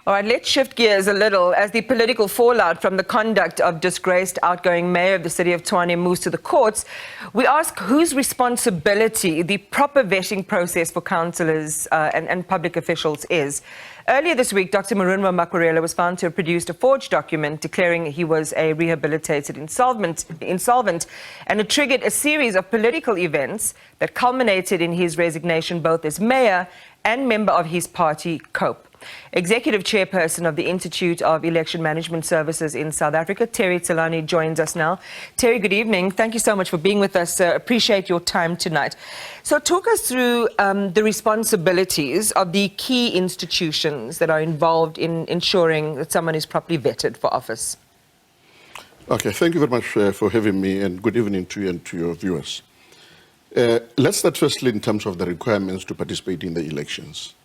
All right, let's shift gears a little as the political fallout from the conduct of disgraced outgoing mayor of the City of Tshwane moves to the courts. We ask whose responsibility the proper vetting process for councillors and public officials is. Earlier this week, Dr. Murunwa Makwarela was found to have produced a forged document declaring he was a rehabilitated insolvent, and it triggered a series of political events that culminated in his resignation both as mayor and member of his party, COPE. Executive Chairperson of the Institute of Election Management Services in South Africa, Tselane, joins us now. Terry, good evening. Thank you so much for being with us. Appreciate your time tonight. So talk us through the responsibilities of the key institutions that are involved in ensuring that someone is properly vetted for office. Okay, thank you very much for having me, and good evening to you and to your viewers. Let's start firstly in terms of the requirements to participate in the elections.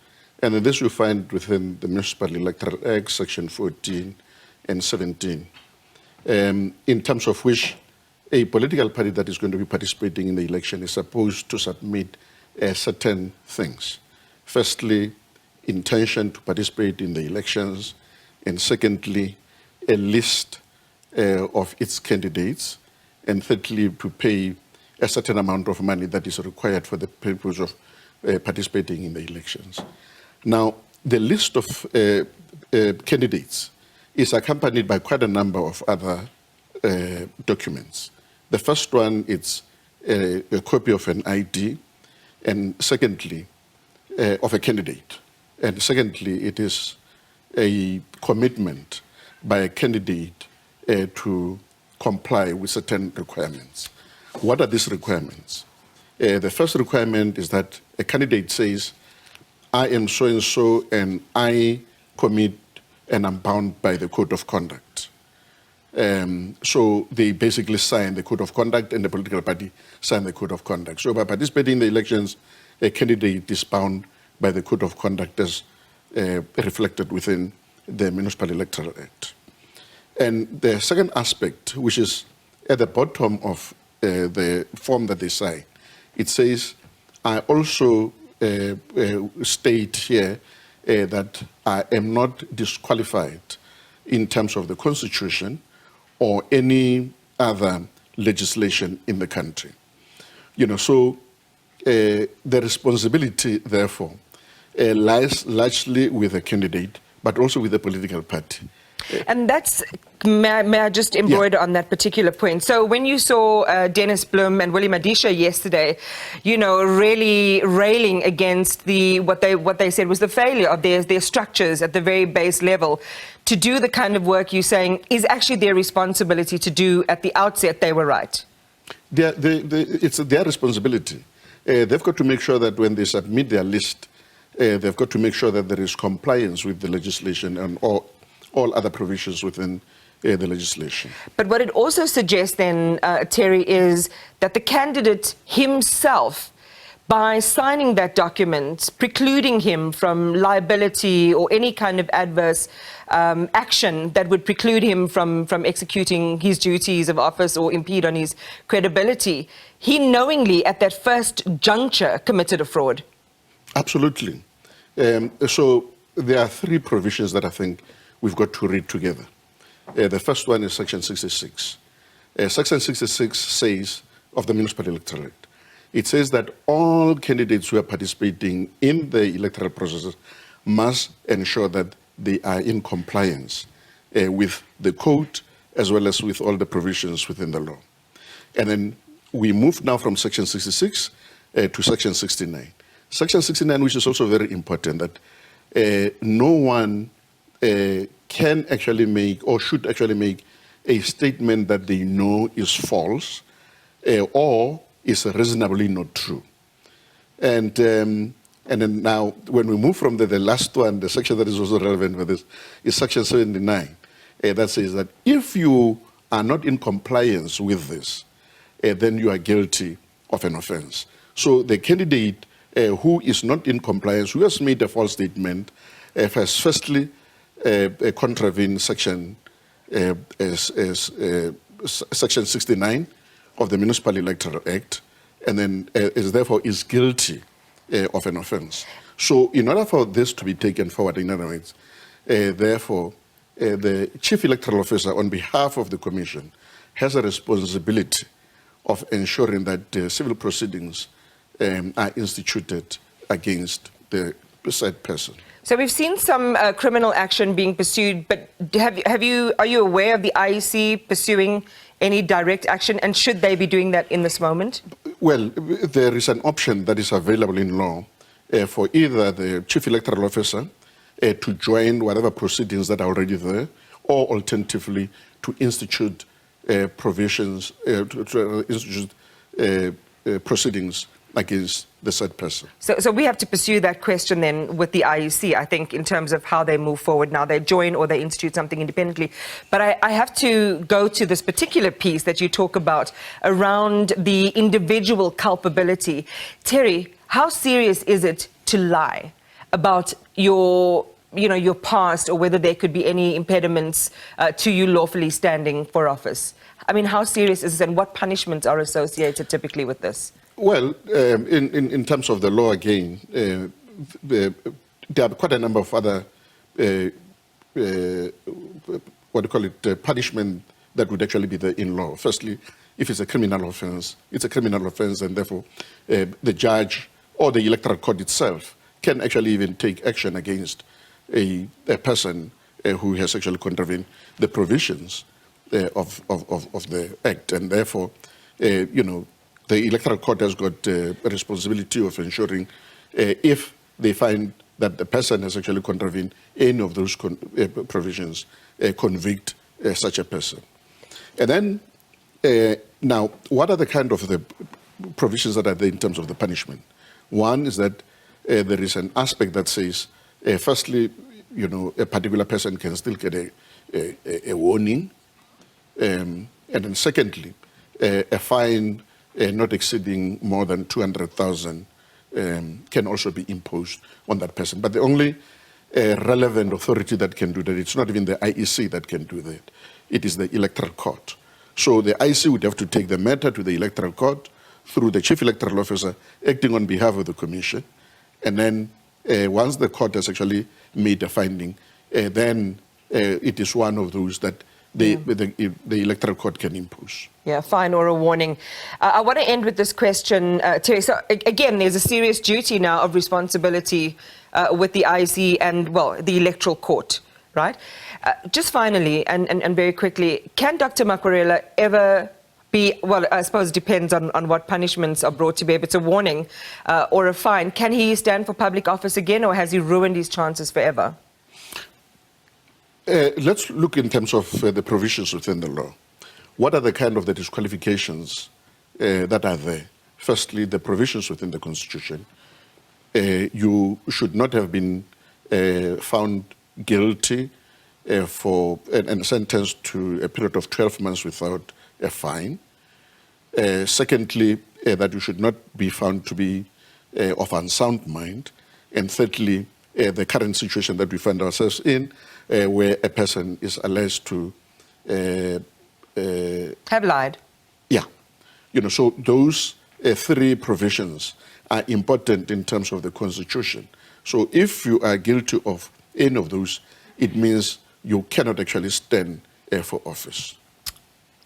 And this you find within the Municipal Electoral Act, Section 14 and 17, in terms of which a political party that is going to be participating in the election is supposed to submit certain things. Firstly, intention to participate in the elections, and secondly, a list of its candidates, and thirdly, to pay a certain amount of money that is required for the purpose of participating in the elections. Now, the list of candidates is accompanied by quite a number of other documents. The first one is a copy of an ID, and secondly, of a candidate. And secondly, it is a commitment by a candidate to comply with certain requirements. What are these requirements? The first requirement is that a candidate says, I am so-and-so, and I commit and I'm bound by the code of conduct. So they basically sign the code of conduct, and the political party sign the code of conduct. So by participating in the elections, a candidate is bound by the code of conduct as reflected within the Municipal Electoral Act. And the second aspect, which is at the bottom of the form that they sign, it says, I also state here that I am not disqualified in terms of the Constitution or any other legislation in the country. You know, so the responsibility, therefore, lies largely with the candidate, but also with the political party. And that's, may I just embroider on that particular point? So when you saw Dennis Bloem and Willie Madisha yesterday, you know, really railing against what they said was the failure of their structures at the very base level to do the kind of work you're saying is actually their responsibility to do at the outset, they were right. It's their responsibility. They've got to make sure that when they submit their list, they've got to make sure that there is compliance with the legislation and all other provisions within the legislation. But what it also suggests then, Terry, is that the candidate himself, by signing that document, precluding him from liability or any kind of adverse action that would preclude him from executing his duties of office or impede on his credibility, he knowingly at that first juncture committed a fraud. Absolutely. So there are three provisions that I think we've got to read together. The first one is Section 66. Section 66 says, of the Municipal Electoral Act, it says that all candidates who are participating in the electoral processes must ensure that they are in compliance with the code as well as with all the provisions within the law. And then we move now from Section 66 to Section 69. Section 69, which is also very important, that no one can actually make or should actually make a statement that they know is false or is reasonably not true. And then now, when we move from the last one, the section that is also relevant for this is Section 79. That says that if you are not in compliance with this, then you are guilty of an offense. So the candidate who is not in compliance, who has made a false statement, has firstly contravene Section 69 of the Municipal Electoral Act, and then therefore is guilty of an offense. So in order for this to be taken forward, in other words, Therefore, the Chief Electoral Officer, on behalf of the Commission, has a responsibility of ensuring that civil proceedings are instituted against the said person. So we've seen some criminal action being pursued, but are you aware of the IEC pursuing any direct action, and should they be doing that in this moment? Well, there is an option that is available in law for either the Chief Electoral Officer to join whatever proceedings that are already there, or alternatively to institute provisions, to institute proceedings against the said person. So we have to pursue that question then with the IEC, I think, in terms of how they move forward now. They join or they institute something independently. But I have to go to this particular piece that you talk about around the individual culpability. Terry, how serious is it to lie about your past, or whether there could be any impediments to you lawfully standing for office? I mean, how serious is this, and what punishments are associated typically with this? Well, in terms of the law, again, there are quite a number of other, punishment that would actually be there in law. Firstly, if it's a criminal offense, it's a criminal offense, and therefore the judge or the electoral court itself can actually even take action against a person who has actually contravened the provisions of the Act, and therefore, the electoral court has got a responsibility of ensuring if they find that the person has actually contravened any of those provisions, convict such a person. And then, now, what are the kind of the provisions that are there in terms of the punishment? One is that there is an aspect that says, firstly, a particular person can still get a warning, and then secondly, a fine not exceeding more than 200,000 can also be imposed on that person. But the only relevant authority that can do that, it's not even the IEC that can do that. It is the electoral court. So the IEC would have to take the matter to the electoral court through the Chief Electoral Officer acting on behalf of the Commission. And then once the court has actually made a finding, then it is one of those that the electoral court can impose. Yeah, fine or a warning. I want to end with this question, Terry. So again, there's a serious duty now of responsibility with the IEC and, well, the electoral court, right? Just finally, and very quickly, can Dr. Makwarela ever be, well, I suppose it depends on what punishments are brought to bear, if it's a warning or a fine, can he stand for public office again, or has he ruined his chances forever? Let's look in terms of the provisions within the law. What are the kind of the disqualifications that are there? Firstly, the provisions within the Constitution. You should not have been found guilty and sentenced to a period of 12 months without a fine. Secondly, that you should not be found to be of unsound mind. And thirdly, the current situation that we find ourselves in, where a person is alleged to have lied. Yeah. So those three provisions are important in terms of the Constitution. So if you are guilty of any of those, it means you cannot actually stand for office.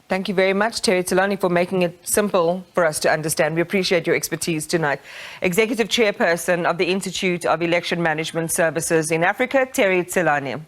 Thank you very much, Terry Tselane, for making it simple for us to understand. We appreciate your expertise tonight. Executive Chairperson of the Institute of Election Management Services in Africa, Terry Tselane.